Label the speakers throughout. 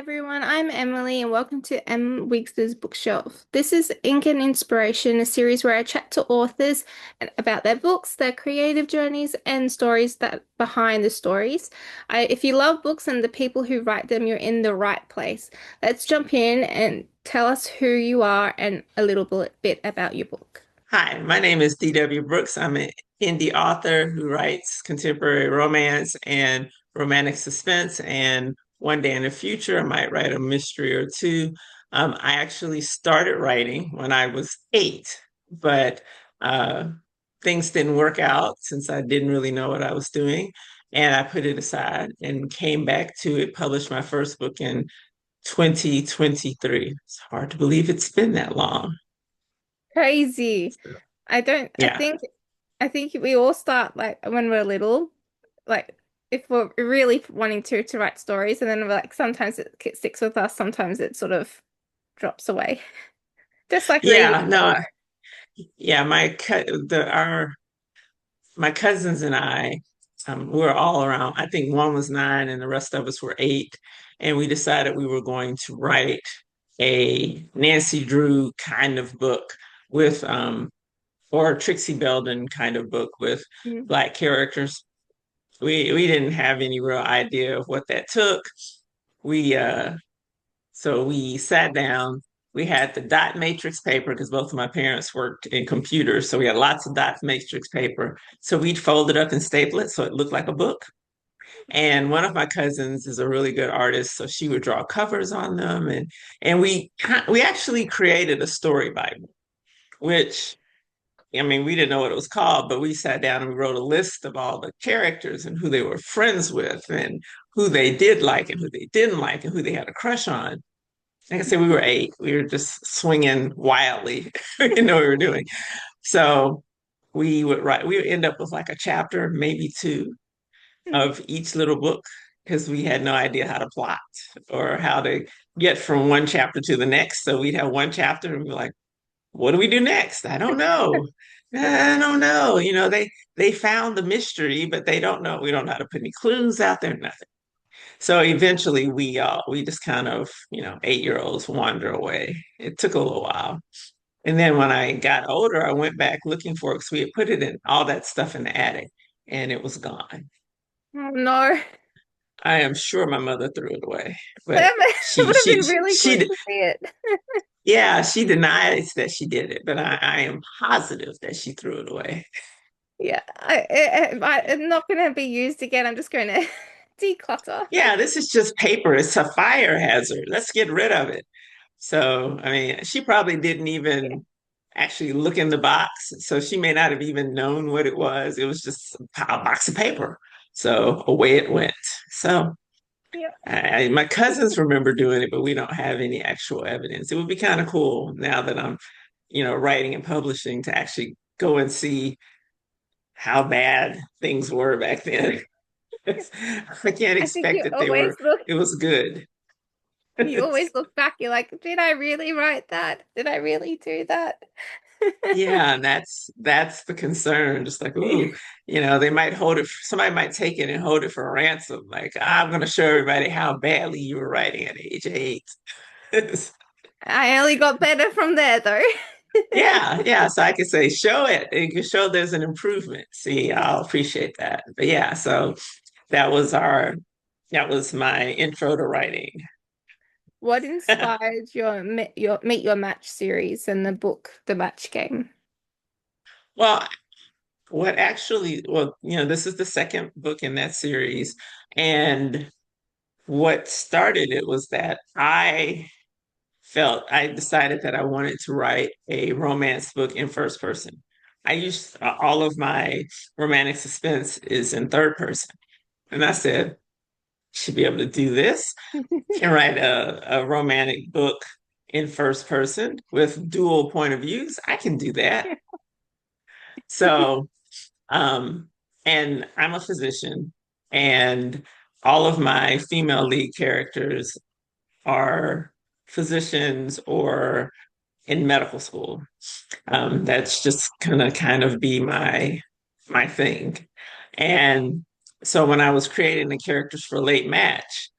Speaker 1: Everyone, I'm Emily and welcome to Emwigsters Bookshelf. This is Ink and Inspiration, a series where I chat to authors about their books, their creative journeys, and stories that behind the stories. If you love books and the people who write them, you're in the right place. Let's jump in and tell us who you are and a little bit about your book.
Speaker 2: Hi, my name is D.W. Brooks. I'm an indie author who writes contemporary romance and romantic suspense. And one day in the future, I might write a mystery or two. I actually started writing when I was 8, but uh, things didn't work out since I didn't really know what I was doing. And I put it aside and came back to it, published my first book in 2023. It's hard to believe it's been that long.
Speaker 1: Crazy. I don't, I
Speaker 2: Yeah.
Speaker 1: think, I think we all start like when we're little, like if we're really wanting to write stories, and then we're like sometimes it sticks with us, sometimes it sort of drops away. Just like reading.
Speaker 2: Yeah, no, yeah, my cousins and I, we were all around. I think one was 9 and the rest of us were 8, and we decided we were going to write a Nancy Drew kind of book with, or a Trixie Belden kind of book with
Speaker 1: Mm.
Speaker 2: Black characters. We didn't have any real idea of what that took. We So we sat down. We had the dot matrix paper because both of my parents worked in computers. So we had lots of dot matrix paper. So we'd fold it up and staple it so it looked like a book. And one of my cousins is a really good artist, so she would draw covers on them, and we actually created a story Bible, which I mean we didn't know what it was called, but we sat down and we wrote a list of all the characters and who they were friends with and who they did like and who they didn't like and who they had a crush on. Like I said, we were 8. We were just swinging wildly. We didn't know what we were doing. So we would end up with like a chapter, maybe 2 of each little book because we had no idea how to plot or how to get from one chapter to the next. So we'd have one chapter and be like, what do we do next? I don't know. I don't know. They found the mystery, but they don't know. We don't know how to put any clues out there, nothing. So eventually we just kind of, 8-year-olds wander away. It took a little while. And then when I got older, I went back looking for it because we had put it in all that stuff in the attic and it was gone.
Speaker 1: Oh no.
Speaker 2: I am sure my mother threw it away, but
Speaker 1: It
Speaker 2: she
Speaker 1: would have
Speaker 2: she
Speaker 1: been really
Speaker 2: she
Speaker 1: good
Speaker 2: did-
Speaker 1: to see it.
Speaker 2: yeah, she denies that she did it, but I am positive that she threw it away.
Speaker 1: Yeah, it's not going to be used again. I'm just going to declutter.
Speaker 2: Yeah, this is just paper. It's a fire hazard. Let's get rid of it. So, I mean, she probably didn't
Speaker 1: Yeah.
Speaker 2: even actually look in the box. So she may not have even known what it was. It was just a box of paper. So away it went. So
Speaker 1: Yeah.
Speaker 2: my cousins remember doing it, but we don't have any actual evidence. It would be kind of cool now that I'm, writing and publishing to actually go and see how bad things were back then. I can't
Speaker 1: I think
Speaker 2: expect that they were, it was good.
Speaker 1: you always look back, you're like, did I really write that? Did I really do that?
Speaker 2: Yeah, and that's the concern. Just like, ooh, they might hold it, somebody might take it and hold it for ransom. Like, I'm going to show everybody how badly you were writing at age 8.
Speaker 1: I only got better from there though.
Speaker 2: Yeah, yeah. So I could say, show it. And you can show there's an improvement. See, I'll appreciate that. But yeah, so that was our, that was my intro to writing.
Speaker 1: What inspired your Meet Your Match series and the book The Match Game?
Speaker 2: Well, this is the second book in that series. And what started it was that I decided that I wanted to write a romance book in first person. I used all of my romantic suspense is in third person. And I said, should be able to do this and write a romantic book in first person with dual point of views. I can do that. So, um, and I'm a physician, and all of my female lead characters are physicians or in medical school. That's just gonna kind of be my thing. And so when I was creating the characters for Late Match,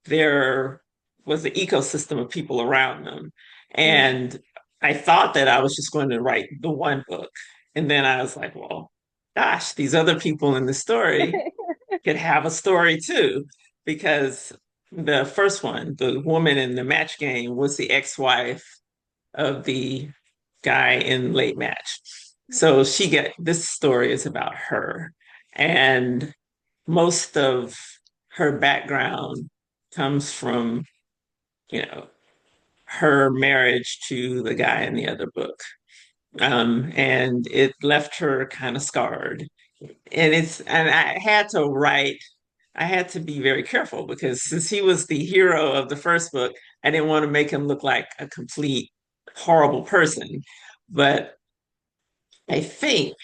Speaker 2: they're was the ecosystem of people around them.
Speaker 1: Mm.
Speaker 2: And I thought that I was just going to write the one book. And then I was like, well, gosh, these other people in the story could have a story too, because the first one, the woman in the match game, was the ex-wife of the guy in late match. So this story is about her. And most of her background comes from, you know, her marriage to the guy in the other book. And it left her kind of scarred. And I had to be very careful because since he was the hero of the first book, I didn't want to make him look like a complete horrible person. But I think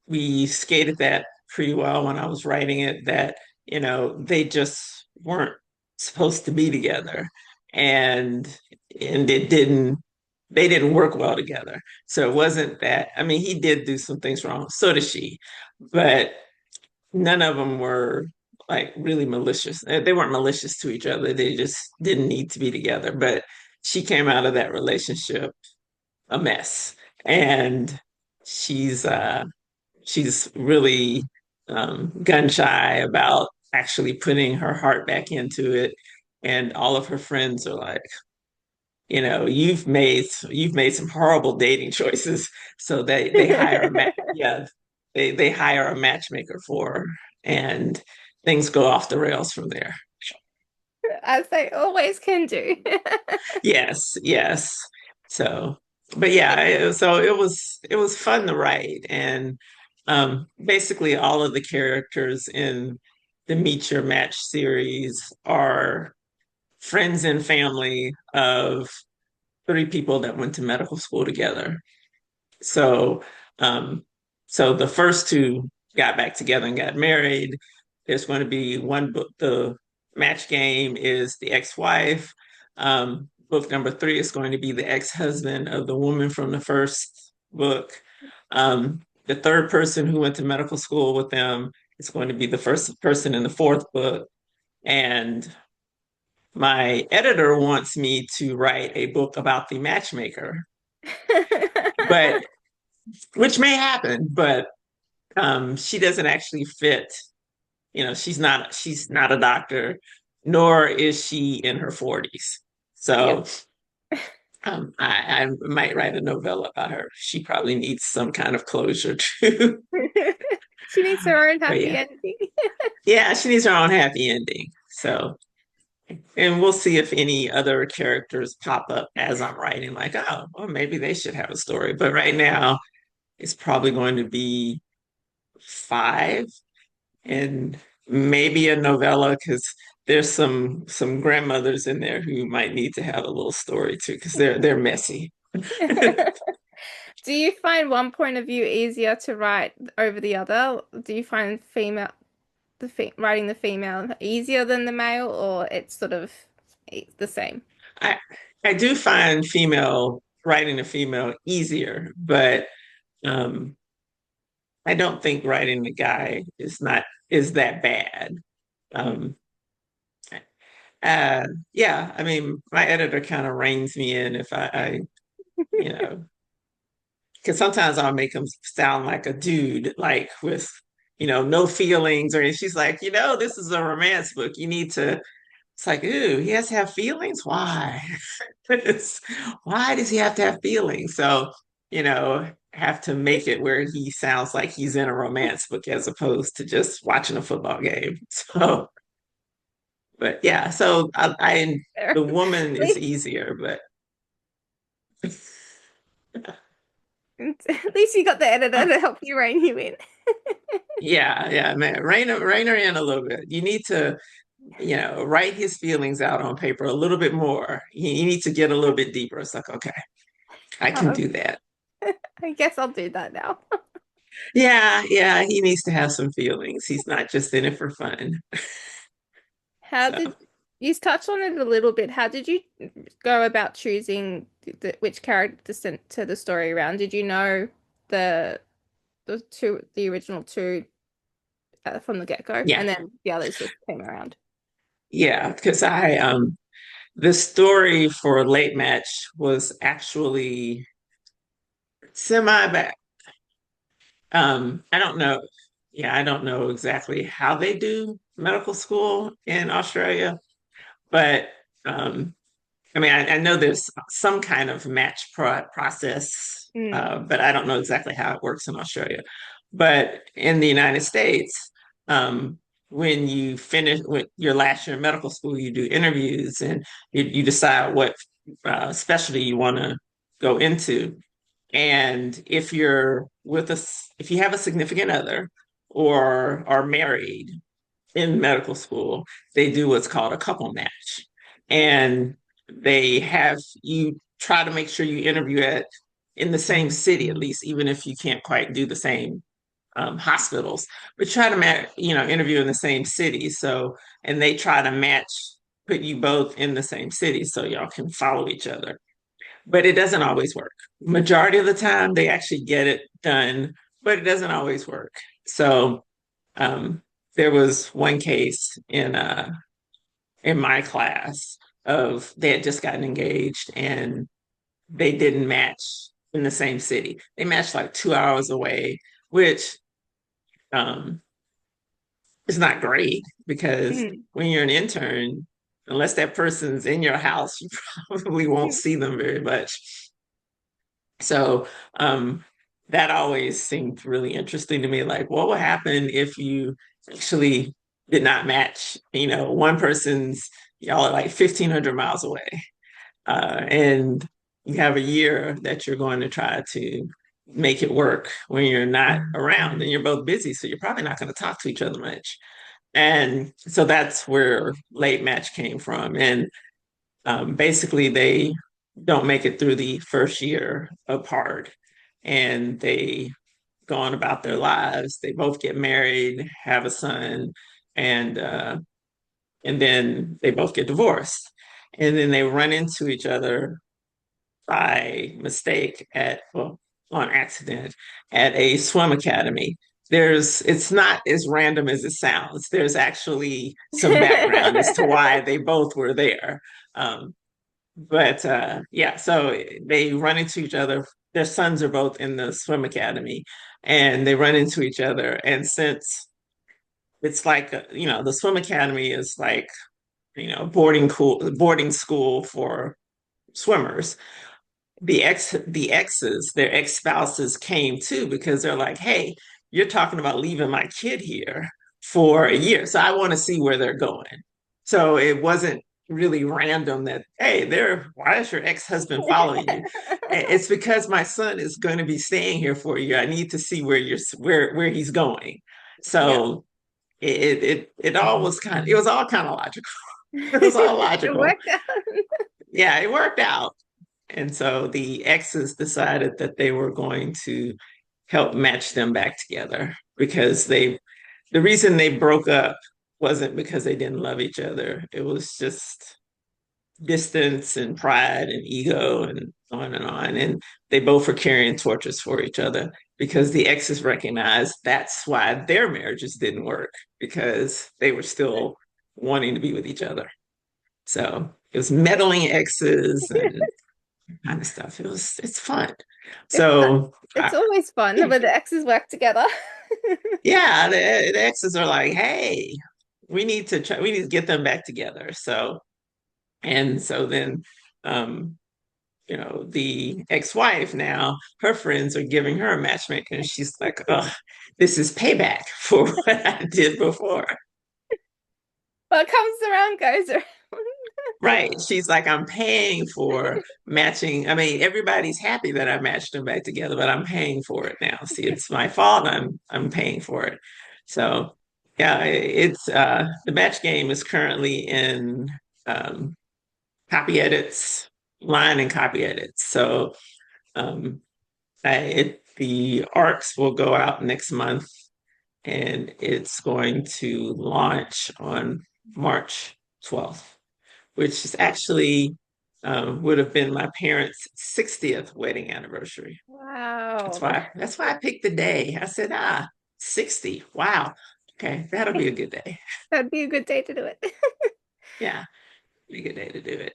Speaker 2: we skated that pretty well when I was writing it, that, they just weren't supposed to be together. And they didn't work well together. So it wasn't that, I mean, he did do some things wrong, so did she, but none of them were like really malicious. They weren't malicious to each other. They just didn't need to be together. But she came out of that relationship a mess. And she's she's really gun shy about actually putting her heart back into it. And all of her friends are like, you've made some horrible dating choices. So they hire yeah, they hire a matchmaker for her, and things go off the rails from there.
Speaker 1: As they always can do.
Speaker 2: Yes, yes. So, but yeah, so it was fun to write. And basically all of the characters in the Meet Your Match series are friends and family of three people that went to medical school together. So, um, so the first two got back together and got married. There's going to be one book. The match game is the ex-wife. Book number three is going to be the ex-husband of the woman from the first book. The third person who went to medical school with them is going to be the first person in the fourth book. And my editor wants me to write a book about the matchmaker, but which may happen, but she doesn't actually fit. She's not a doctor, nor is she in her 40s.
Speaker 1: Yep.
Speaker 2: So I might write a novella about her. She probably needs some kind of closure too.
Speaker 1: She needs her own
Speaker 2: But
Speaker 1: happy
Speaker 2: yeah,
Speaker 1: ending.
Speaker 2: yeah, she needs her own happy ending. So, and we'll see if any other characters pop up as I'm writing, like, oh, well, maybe they should have a story. But right now, it's probably going to be five, and maybe a novella, because there's some grandmothers in there who might need to have a little story too, because they're messy.
Speaker 1: Do you find one point of view easier to write over the other? Do you find writing the female easier than the male, or it's sort of the same?
Speaker 2: I I do find female writing a female easier, but um, I don't think writing a guy is that bad. Um, yeah, I mean, my editor kind of reins me in if I you know, because sometimes I'll make him sound like a dude, like with, no feelings, or and she's like, this is a romance book. You need to, it's like, ooh, he has to have feelings? Why? Why does he have to have feelings? So, have to make it where he sounds like he's in a romance book as opposed to just watching a football game. So, but yeah, so
Speaker 1: At
Speaker 2: the woman is
Speaker 1: least,
Speaker 2: easier, but
Speaker 1: at least you got the editor to help you rein you in.
Speaker 2: yeah, yeah, man, rein her in a little bit. You need to, write his feelings out on paper a little bit more. You need to get a little bit deeper. It's like, okay, I can
Speaker 1: Oh,
Speaker 2: do that.
Speaker 1: I guess I'll do that now.
Speaker 2: Yeah, yeah, he needs to have some feelings. He's not just in it for fun.
Speaker 1: How
Speaker 2: So,
Speaker 1: did you touched on it a little bit? How did you go about choosing which character to send to the story around? Did you know the the original two from the get-go,
Speaker 2: yeah,
Speaker 1: and then the others just came around?
Speaker 2: yeah, because The story for Late Match was actually semi back. I don't know. Yeah, I don't know exactly how they do medical school in Australia, but um, I mean, I know there's some kind of process,
Speaker 1: Mm.
Speaker 2: but I don't know exactly how it works in Australia. But in the United States, um, when you finish with your last year of medical school, you do interviews and you decide what specialty you want to go into. And if you have a significant other or are married in medical school, they do what's called a couple match. And they have you try to make sure you interview at in the same city, at least, even if you can't quite do the same hospitals, but try to interview in the same city. So, and they try to put you both in the same city so y'all can follow each other. But it doesn't always work. Majority of the time, they actually get it done, but it doesn't always work. So, um, there was one case in my class of they had just gotten engaged and they didn't match in the same city. They matched like 2 hours away, which um, is not great because
Speaker 1: Mm.
Speaker 2: when you're an intern, unless that person's in your house, you probably won't see them very much. So that always seemed really interesting to me. Like, what would happen if you actually did not match? You know, one person's y'all are like 1,500 miles away, and you have a year that you're going to try to make it work when you're not around and you're both busy. So you're probably not going to talk to each other much. And so that's where late match came from. And basically, they don't make it through the first year apart and they go on about their lives. They both get married, have a son, and and then they both get divorced. And then they run into each other by mistake on accident at a swim academy. It's not as random as it sounds. There's actually some background as to why they both were there. Um, but yeah, so they run into each other. Their sons are both in the swim academy, and they run into each other. And since it's like the swim academy is like boarding school for swimmers. The exes, their ex spouses came too because they're like, hey, you're talking about leaving my kid here for a year, so I want to see where they're going. So it wasn't really random that hey, why is your ex-husband following you? It's because my son is going to be staying here for a year. I need to see where he's going.
Speaker 1: Yeah.
Speaker 2: So it all was it was all kind of logical. It was all
Speaker 1: It
Speaker 2: logical.
Speaker 1: worked out.
Speaker 2: Yeah, it worked out. And so the exes decided that they were going to help match them back together because the reason they broke up wasn't because they didn't love each other. It was just distance and pride and ego and on and on. And they both were carrying torches for each other because the exes recognized that's why their marriages didn't work because they were still wanting to be with each other. So it was meddling exes and kind of stuff. It's fun.
Speaker 1: It's fun.
Speaker 2: So
Speaker 1: It's always fun when the exes work together.
Speaker 2: yeah, the exes are like, hey, we need to get them back together. So and so then the ex-wife now, her friends are giving her a matchmaker, and she's like, oh, this is payback for what I did before.
Speaker 1: What comes around goes around.
Speaker 2: Right. She's like, I'm paying for matching. I mean, everybody's happy that I matched them back together, but I'm paying for it now. See, it's my fault. I'm paying for it. So yeah, it's the match game is currently in um copy edits, line and copy edits. So um the arcs will go out next month and it's going to launch on March 12th, which is actually would have been my parents' 60th wedding anniversary.
Speaker 1: Wow.
Speaker 2: That's why I picked the day. I said, 60. Wow. Okay, that'll be a good day.
Speaker 1: That'd be a good day to do it.
Speaker 2: Yeah, be a good day to do it.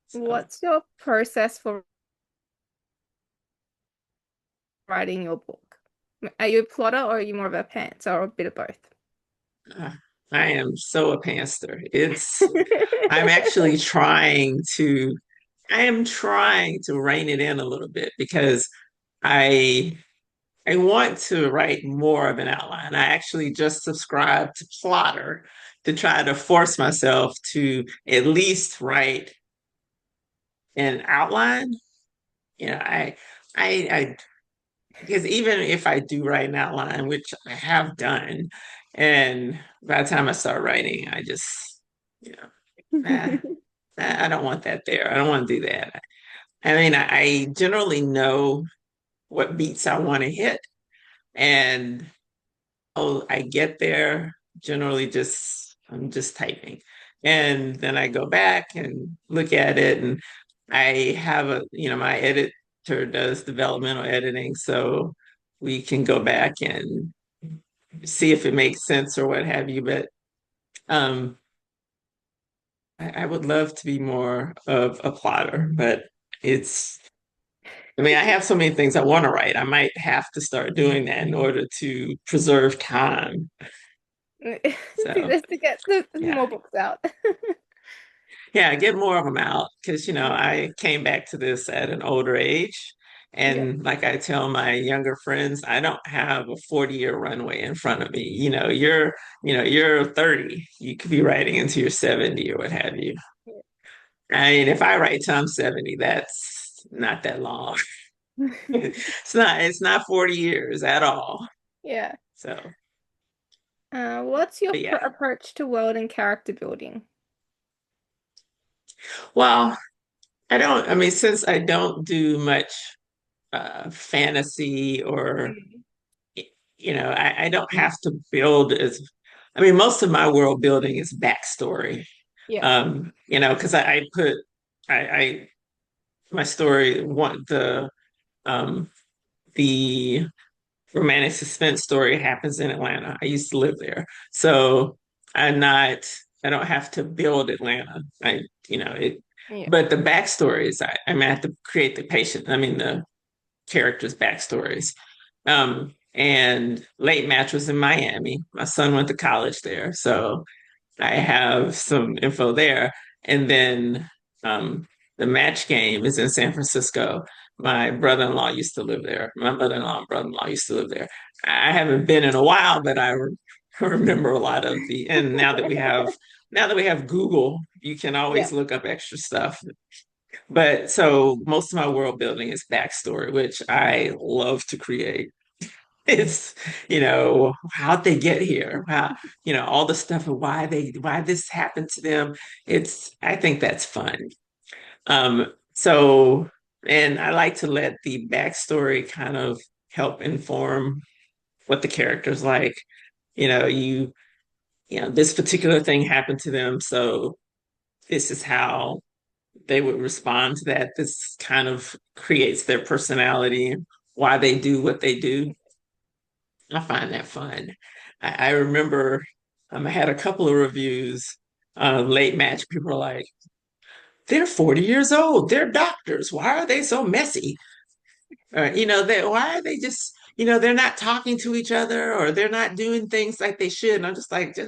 Speaker 2: So
Speaker 1: What's your process for writing your book? Are you a plotter or are you more of a pantser or a bit of both?
Speaker 2: uh, I am so a pantser. I'm actually I am trying to rein it in a little bit because I I want to write more of an outline. I actually just subscribed to Plotter to try to force myself to at least write an outline. You know, I because even if I do write an outline, which I have done, and by the time I start writing, I just, you know, ah, I don't want that there. I don't want to do that. I mean, I generally know what beats I want to hit, and I get there generally just I'm just typing. And then I go back and look at it and I have my editor does developmental editing, so we can go back and see if it makes sense or what have you. But um I would love to be more of a plotter, but it's I mean, I have so many things I want to write. I might have to start doing that in order to preserve time.
Speaker 1: Do
Speaker 2: So
Speaker 1: this to get the
Speaker 2: yeah.
Speaker 1: more books out.
Speaker 2: Yeah, get more of them out because,
Speaker 1: Yeah.
Speaker 2: I came back to this at an older age.
Speaker 1: Yeah.
Speaker 2: And like I tell my younger friends, I don't have a 40-year runway in front of me. You're 30. You could be writing into your 70 or what have you. I mean, if I write till I'm 70, that's not that long. It's not 40 years at all.
Speaker 1: Yeah.
Speaker 2: So,
Speaker 1: What's your
Speaker 2: but yeah.
Speaker 1: approach to world and character building?
Speaker 2: Well, I mean, since I don't do much fantasy or
Speaker 1: Mm.
Speaker 2: I don't have to build I mean, most of my world building is backstory.
Speaker 1: Yeah.
Speaker 2: Because I put I my story one the romantic suspense story happens in Atlanta. I used to live there. So I don't have to build Atlanta. It
Speaker 1: Yeah.
Speaker 2: but the backstories, I mean I have to create the characters' backstories. And late match was in Miami. My son went to college there, so I have some info there. And then um, the match game is in San Francisco. My brother-in-law used to live there. My mother-in-law and brother-in-law used to live there. I haven't been in a while, but remember a lot of the. And now that we have Google, you can
Speaker 1: Yeah.
Speaker 2: always look up extra stuff. But so most of my world building is backstory, which I love to create. It's, how'd they get here? All the stuff of why this happened to them. I think that's fun. So, and I like to let the backstory kind of help inform what the character's like. This particular thing happened to them, so this is how they would respond to that. This kind of creates their personality, why they do what they do. I find that fun. I remember I had a couple of reviews, late match. People are like, they're 40 years old. They're doctors. Why are they so messy? Why are they just, they're not talking to each other or they're not doing things like they should. And I'm just like,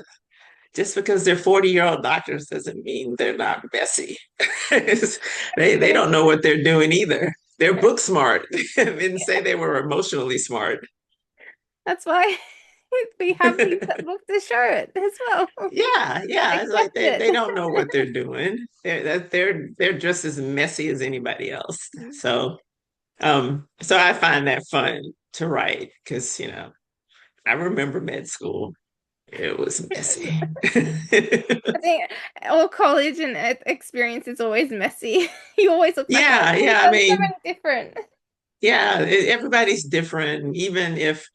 Speaker 2: just because they're 40-year-old doctors doesn't mean they're not messy. They don't know what they're doing either. They're book smart. They didn't say they were emotionally smart.
Speaker 1: That's why we have these books to show it as well.
Speaker 2: Yeah, yeah. It's like
Speaker 1: Accept
Speaker 2: they
Speaker 1: it.
Speaker 2: don't know what they're doing. They're just as messy as anybody else. So I find that fun to write because I remember med school. It was messy.
Speaker 1: I think all college and experience is always messy. You always look back like,
Speaker 2: Yeah,
Speaker 1: oh,
Speaker 2: yeah. I
Speaker 1: that was so
Speaker 2: mean,
Speaker 1: many different.
Speaker 2: yeah, everybody's different. Even if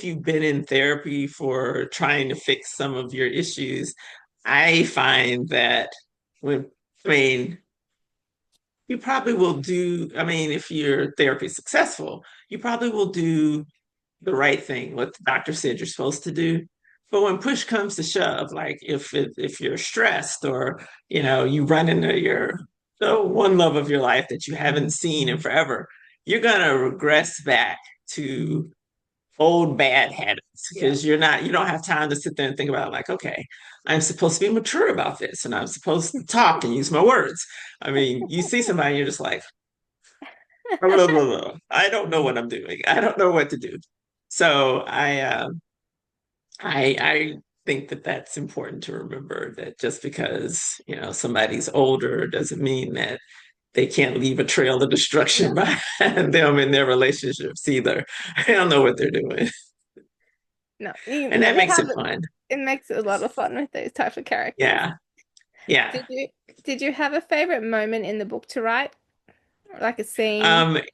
Speaker 2: you've been in therapy for trying to fix some of your issues, I find that when, I mean, you probably will I mean, if your therapy is successful, you probably will do the right thing, what the doctor said you're supposed to do. But when push comes to shove, like if you're stressed or you run into the one love of your life that you haven't seen in forever, you're gonna regress back to old bad habits
Speaker 1: Yeah.
Speaker 2: because you don't have time to sit there and think about like, okay, I'm supposed to be mature about this and I'm supposed to talk and use my words. I mean, you see somebody, you're just like, blah, blah, blah, blah. I don't know what I'm doing. I don't know what to do. So I think that that's important to remember that just because, somebody's older doesn't mean that they can't leave a trail of destruction
Speaker 1: No,
Speaker 2: behind them in their relationships either. They don't know what they're doing.
Speaker 1: no, you
Speaker 2: And that
Speaker 1: never
Speaker 2: makes
Speaker 1: have
Speaker 2: it
Speaker 1: it.
Speaker 2: fun.
Speaker 1: It makes it a lot of fun with those type of characters.
Speaker 2: Yeah. Yeah.
Speaker 1: Did you did you have a favorite moment in the book to write? Like a scene?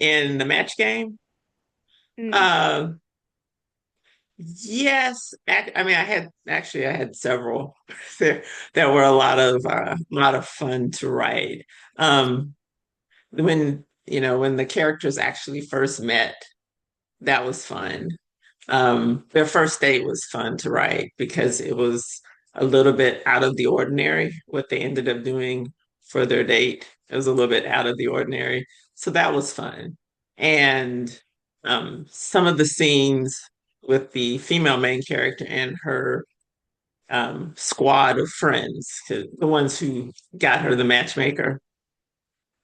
Speaker 2: In the match game,
Speaker 1: Mm.
Speaker 2: uh, yes. I mean, I had several there that were a lot of fun to write. Um, when the characters actually first met, that was fun. Their first date was fun to write because it was a little bit out of the ordinary what they ended up doing for their date. It was a little bit out of the ordinary. So that was fun. And some of the scenes with the female main character and her squad of friends, the ones who got her the matchmaker,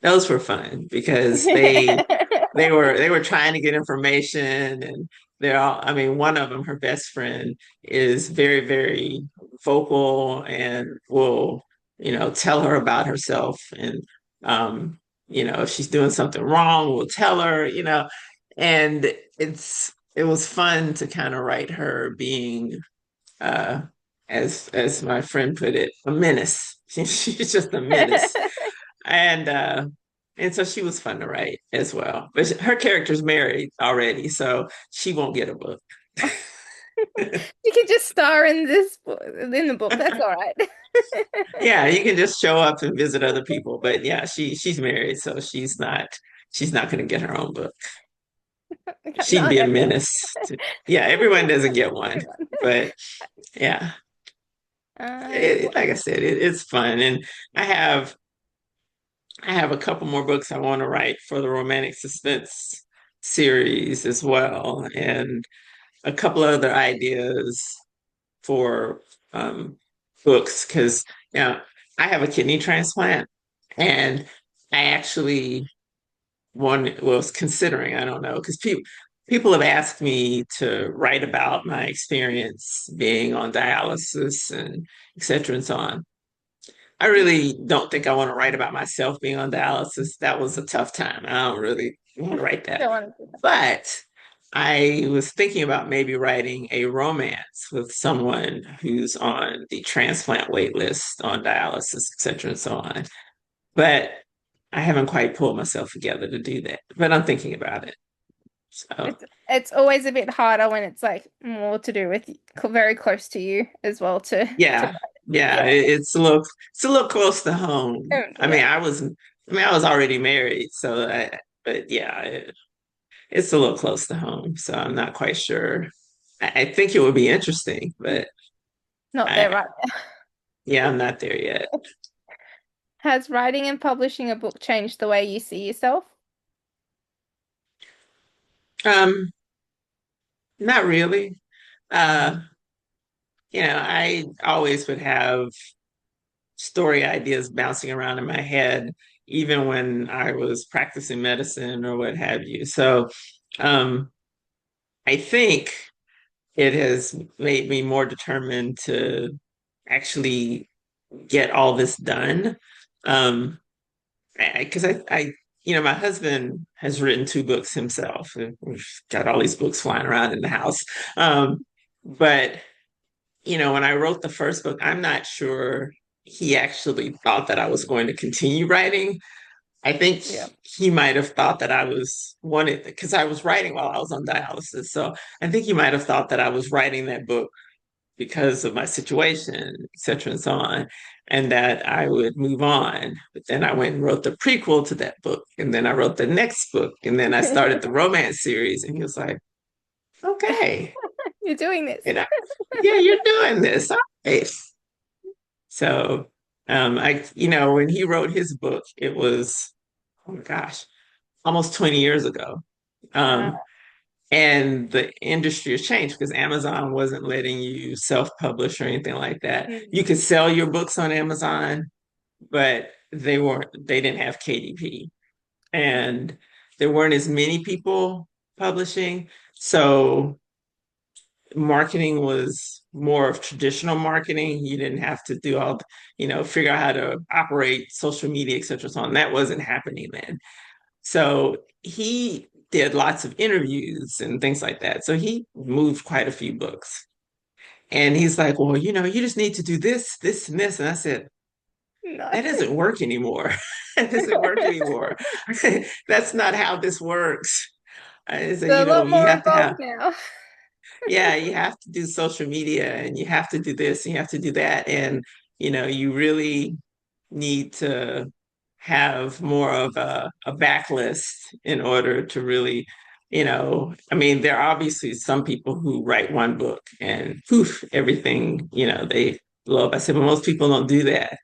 Speaker 2: those were fun because they were trying to get information and they're all, I mean, one of them, her best friend, is very, very vocal and will, tell her about herself and if she's doing something wrong, we'll tell her, and it was fun to kind of write her being uh as my friend put it, a menace. She's just a menace and so she was fun to write as well. But her character's married already, so she won't get a book.
Speaker 1: You can just star in this book, in the book. That's all right.
Speaker 2: Yeah, you can just show up and visit other people. But yeah, she's married, so she's not going to get her own book. She'd
Speaker 1: Not
Speaker 2: be a
Speaker 1: everyone.
Speaker 2: menace. Yeah, everyone doesn't get
Speaker 1: Not
Speaker 2: one,
Speaker 1: everyone.
Speaker 2: but yeah, like I said, it's fun, and I have I have a couple more books I want to write for the romantic suspense series as well, and a couple of other ideas for books because I have a kidney transplant and I actually was considering, I don't know, because people have asked me to write about my experience being on dialysis and et cetera and so on. I really don't think I want to write about myself being on dialysis. That was a tough time. I don't really want to write that.
Speaker 1: Don't want to do
Speaker 2: But I was thinking about maybe writing a romance with someone who's on the transplant wait list on dialysis, et cetera, and so on. But I haven't quite pulled myself together to do that. But I'm thinking about it. So
Speaker 1: it's always a bit harder when it's like more to do with very close to you as well to
Speaker 2: yeah, yeah,
Speaker 1: yeah.
Speaker 2: it's a little close to home.
Speaker 1: Yeah.
Speaker 2: I was already married, but yeah, it's a little close to home. So I'm not quite sure. I think it would be interesting, but
Speaker 1: Not there
Speaker 2: I,
Speaker 1: right now.
Speaker 2: yeah, I'm not there yet.
Speaker 1: Has writing and publishing a book changed the way you see yourself?
Speaker 2: Um, Not really. Uh, I always would have story ideas bouncing around in my head, even when I was practicing medicine or what have you. So, um, I think it has made me more determined to actually get all this done. Um, because my husband has written two books himself, and we've got all these books flying around in the house. But when I wrote the first book, I'm not sure he actually thought that I was going to continue writing. I think
Speaker 1: Yeah.
Speaker 2: he might have thought that I was wanted because I was writing while I was on dialysis. So I think he might have thought that I was writing that book because of my situation, et cetera, and so on, and that I would move on. But then I went and wrote the prequel to that book, and then I wrote the next book, and then I started the romance series, and he was like, "Okay,
Speaker 1: You're doing this.
Speaker 2: you know, yeah, you're doing this, all right." So When he wrote his book, it was, oh my gosh, almost 20 years ago.
Speaker 1: Wow.
Speaker 2: Um, and the industry has changed because Amazon wasn't letting you self-publish or anything like that. You
Speaker 1: Mm.
Speaker 2: could sell your books on Amazon, but they didn't have KDP. And there weren't as many people publishing. So marketing was more of traditional marketing. You didn't have to do all, figure out how to operate social media, et cetera, so on. That wasn't happening then. So he did lots of interviews and things like that. So he moved quite a few books. And he's like, well, you just need to do this, this, and this. And I said,
Speaker 1: No.
Speaker 2: that doesn't work anymore. That doesn't work anymore. That's not how this works. I said,
Speaker 1: They're a lot
Speaker 2: you
Speaker 1: more
Speaker 2: have to have,
Speaker 1: involved now.
Speaker 2: yeah, you have to do social media and you have to do this and you have to do that. And, you really need to have more of a backlist in order to really, I mean, there are obviously some people who write one book and poof, everything, they blow up. I said, but most people don't do that.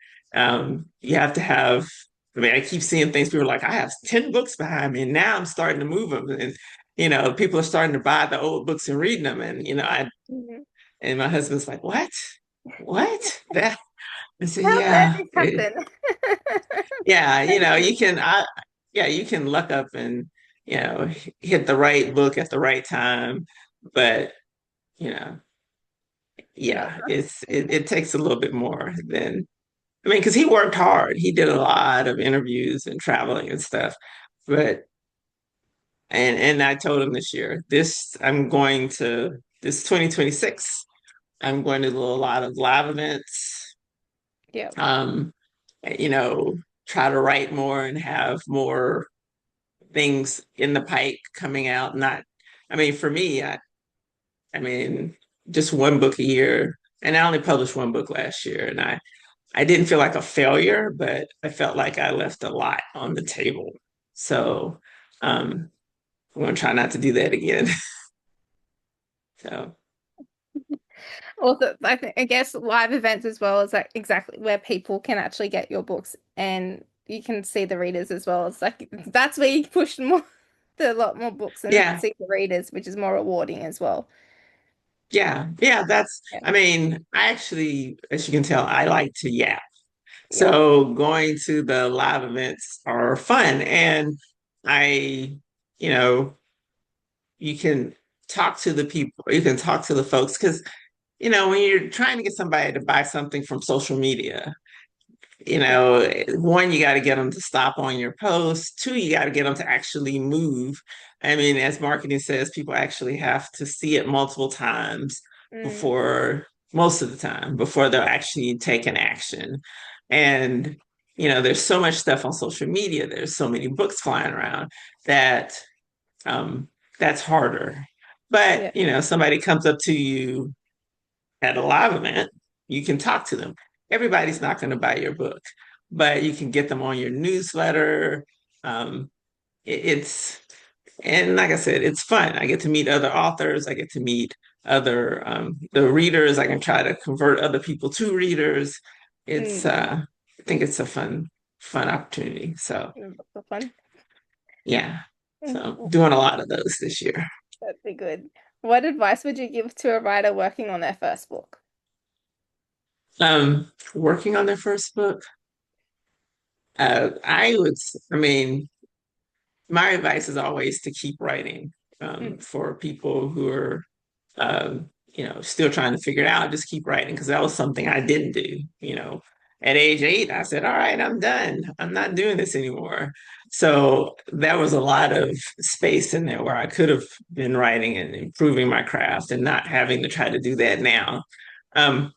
Speaker 2: You have to have, I mean, I keep seeing things, people are like, I have 10 books behind me, and now I'm starting to move them. And, people are starting to buy the old books and reading them. And,
Speaker 1: Mhm.
Speaker 2: and my husband's like, what? What? That? I said,
Speaker 1: How dare
Speaker 2: yeah,
Speaker 1: this happen?
Speaker 2: yeah, you can luck up and, hit the right book at the right time. But, you know,
Speaker 1: No.
Speaker 2: yeah, it takes a little bit more than, I mean, because he worked hard. He did a lot of interviews and traveling and stuff. But, and I told him this year, this 2026, I'm going to do a lot of live events.
Speaker 1: Yeah.
Speaker 2: Um, you know, try to write more and have more things in the pike coming out. Not, I mean, for me, I mean, just one book a year, and I only published one book last year, and I didn't feel like a failure, but I felt like I left a lot on the table. So um, I'm gonna try not to do that again. So
Speaker 1: Also, I guess live events as well is like exactly where people can actually get your books and you can see the readers as well. It's like that's where you push more a lot more books and
Speaker 2: yeah,
Speaker 1: see the readers, which is more rewarding as well.
Speaker 2: yeah.
Speaker 1: Yeah.
Speaker 2: I mean, I actually, as you can tell, I like to yap.
Speaker 1: Yeah.
Speaker 2: So going to the live events are fun. And I, you know, you can talk to the people, you can talk to the folks, because, when you're trying to get somebody to buy something from social media,
Speaker 1: Yeah.
Speaker 2: one, you got to get them to stop on your post. Two, you got to get them to actually move. I mean, as marketing says, people actually have to see it multiple times
Speaker 1: Mm.
Speaker 2: before, most of the time, before they'll actually take an action. And, there's so much stuff on social media, there's so many books flying around that um, that's harder. But,
Speaker 1: Yeah.
Speaker 2: somebody comes up to you at a live event, you can talk to them. Everybody's not going to buy your book, but you can get them on your newsletter. Um, it's, and like I said, it's fun. I get to meet other authors. I get to meet other the readers. I can try to convert other people to readers.
Speaker 1: Mm.
Speaker 2: I think it's a fun opportunity. So
Speaker 1: Lots of fun.
Speaker 2: yeah, so
Speaker 1: Mm.
Speaker 2: doing a lot of those this year.
Speaker 1: That'd be good. What advice would you give to a writer working on their first book?
Speaker 2: Working on their first book, I mean, my advice is always to keep writing
Speaker 1: Mm.
Speaker 2: for people who are, still trying to figure it out. Just keep writing because that was something I didn't do. At age 8, I said, "All right, I'm done. I'm not doing this anymore." So there was a lot of space in there where I could have been writing and improving my craft and not having to try to do that now.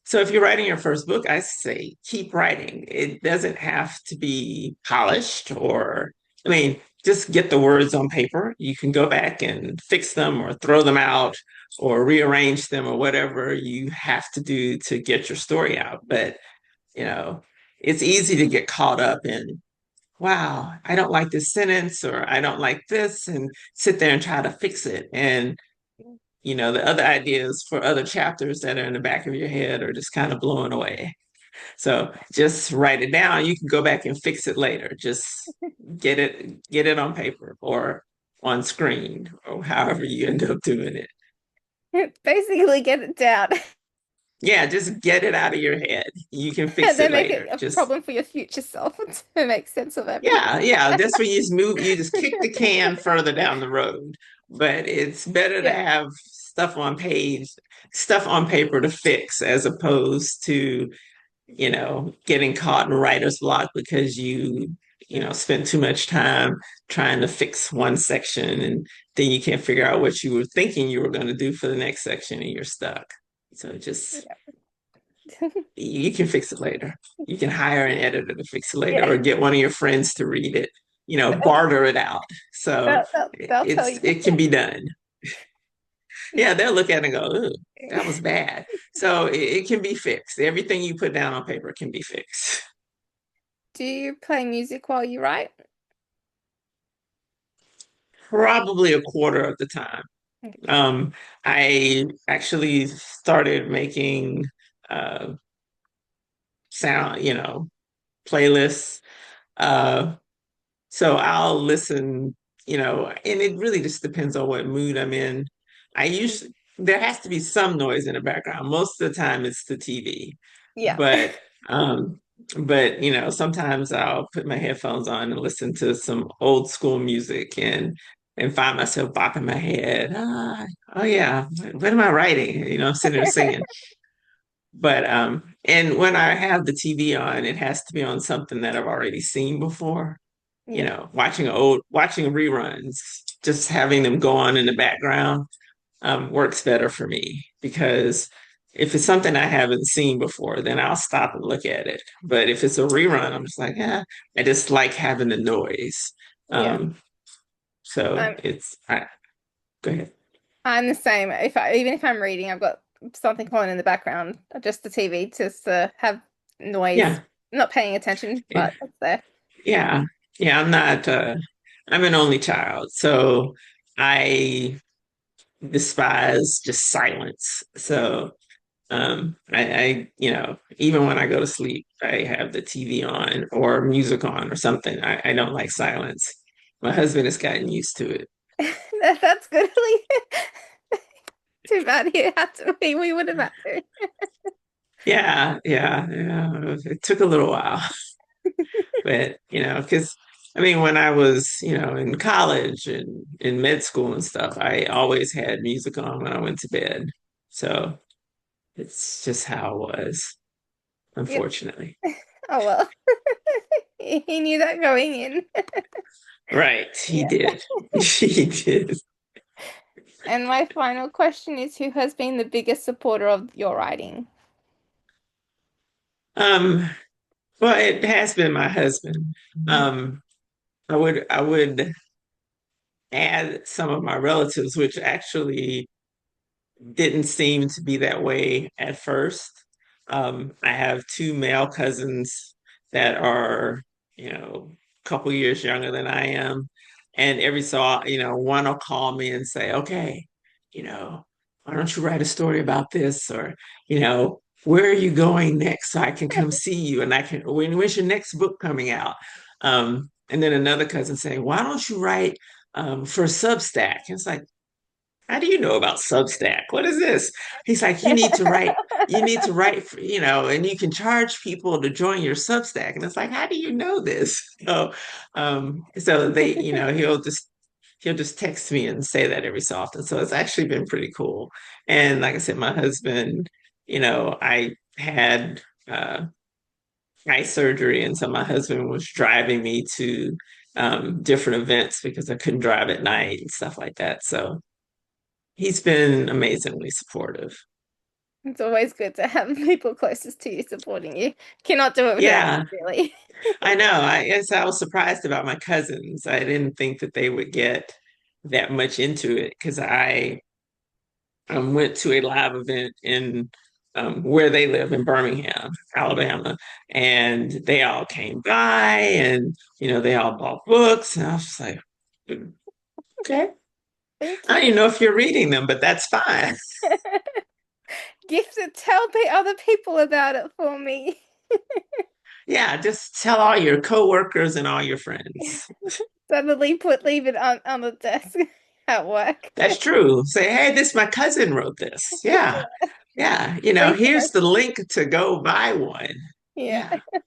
Speaker 2: So if you're writing your first book, I say keep writing. It doesn't have to be polished or, I mean, just get the words on paper. You can go back and fix them or throw them out or rearrange them or whatever you have to do to get your story out. But, you know, it's easy to get caught up in, wow, I don't like this sentence or I don't like this and sit there and try to fix it. And, the other ideas for other chapters that are in the back of your head are just kind of blowing away. So just write it down. You can go back and fix it later. Just get it on paper or on screen or however you end up doing it.
Speaker 1: Basically, get it down
Speaker 2: Yeah, just get it out of your head. You can
Speaker 1: and
Speaker 2: fix it
Speaker 1: then make
Speaker 2: later.
Speaker 1: it a
Speaker 2: Just
Speaker 1: problem for your future self to make sense of everything.
Speaker 2: yeah, yeah. That's when you just move, you just kick the can further down the road. But it's better to
Speaker 1: Yeah,
Speaker 2: have stuff on paper to fix as opposed to, getting caught in writer's block because spent too much time trying to fix one section and then you can't figure out what you were thinking you were going to do for the next section and you're stuck. So just you can fix it later. You can hire an editor to fix it later
Speaker 1: yeah.
Speaker 2: or get one of your friends to read it,
Speaker 1: They'll,
Speaker 2: barter it out. So
Speaker 1: they'll tell you.
Speaker 2: it can be done. Yeah, they'll look at it and go, "Ooh, that was bad." So it can be fixed. Everything you put down on paper can be fixed.
Speaker 1: Do you play music while you write?
Speaker 2: Probably a quarter of the time.
Speaker 1: Okay.
Speaker 2: Um, I actually started making uh, sound, playlists. Uh, So I'll listen, and it really just depends on what mood I'm in. I usually, there has to be some noise in the background. Most of the time it's the TV,
Speaker 1: Yeah.
Speaker 2: but, um, sometimes I'll put my headphones on and listen to some old school music and find myself bopping my head. Oh yeah, what am I writing? I'm sitting there singing. But and when I have the TV on, it has to be on something that I've already seen before.
Speaker 1: Yeah.
Speaker 2: Watching reruns, just having them go on in the background works better for me because if it's something I haven't seen before, then I'll stop and look at it. But if it's a rerun, I'm just like, yeah, I just like having the noise.
Speaker 1: Yeah.
Speaker 2: Um, so
Speaker 1: I'm
Speaker 2: go ahead.
Speaker 1: I'm the same. Even if I'm reading, I've got something on in the background, just the TV, just to have noise.
Speaker 2: Yeah,
Speaker 1: Not paying attention,
Speaker 2: yeah,
Speaker 1: but it's there.
Speaker 2: yeah, yeah. I'm an only child, so I despise just silence. So even when I go to sleep, I have the TV on or music on or something. I don't like silence. My husband has gotten used to it.
Speaker 1: That's good. Too bad it had to be. We would have had to.
Speaker 2: Yeah, yeah, yeah. It took a little while, but because I mean, when I was, in college and in med school and stuff, I always had music on when I went to bed. So it's just how it was,
Speaker 1: Yep.
Speaker 2: unfortunately.
Speaker 1: Oh well. He knew that going in.
Speaker 2: Right, he
Speaker 1: Yeah.
Speaker 2: did. He did.
Speaker 1: And my final question is, who has been the biggest supporter of your writing?
Speaker 2: Um, well, it has been my husband. Um, I would add some of my relatives, which actually didn't seem to be that way at first. I have two male cousins that are, a couple years younger than I am. And one will call me and say, okay, why don't you write a story about this? Or, where are you going next so I can come see you? And when's your next book coming out? And then another cousin saying, why don't you write for Substack? And it's like, how do you know about Substack? What is this? He's like, you need to write for, and you can charge people to join your Substack. And it's like, how do you know this? So they, he'll just text me and say that every so often. So it's actually been pretty cool. And like I said, my husband, I had eye surgery, and so my husband was driving me to different events because I couldn't drive at night and stuff like that. So he's been amazingly supportive.
Speaker 1: It's always good to have people closest to you supporting you. Cannot do it without
Speaker 2: Yeah,
Speaker 1: you, really.
Speaker 2: I know. I was surprised about my cousins. I didn't think that they would get that much into it because I went to a live event in where they live in Birmingham, Alabama, and they all came by and they all bought books, and I was just like, "Mm, okay,
Speaker 1: Thank
Speaker 2: I don't
Speaker 1: you.
Speaker 2: even know if you're reading them, but that's fine."
Speaker 1: Gift it. Tell the other people about it for me.
Speaker 2: Yeah, just tell all your coworkers and all your friends.
Speaker 1: Suddenly leave it on the desk at work.
Speaker 2: That's true. Say, hey, this my cousin wrote this. Yeah. Yeah.
Speaker 1: Repost.
Speaker 2: Here's the link to go buy one.
Speaker 1: Yeah.
Speaker 2: Yeah.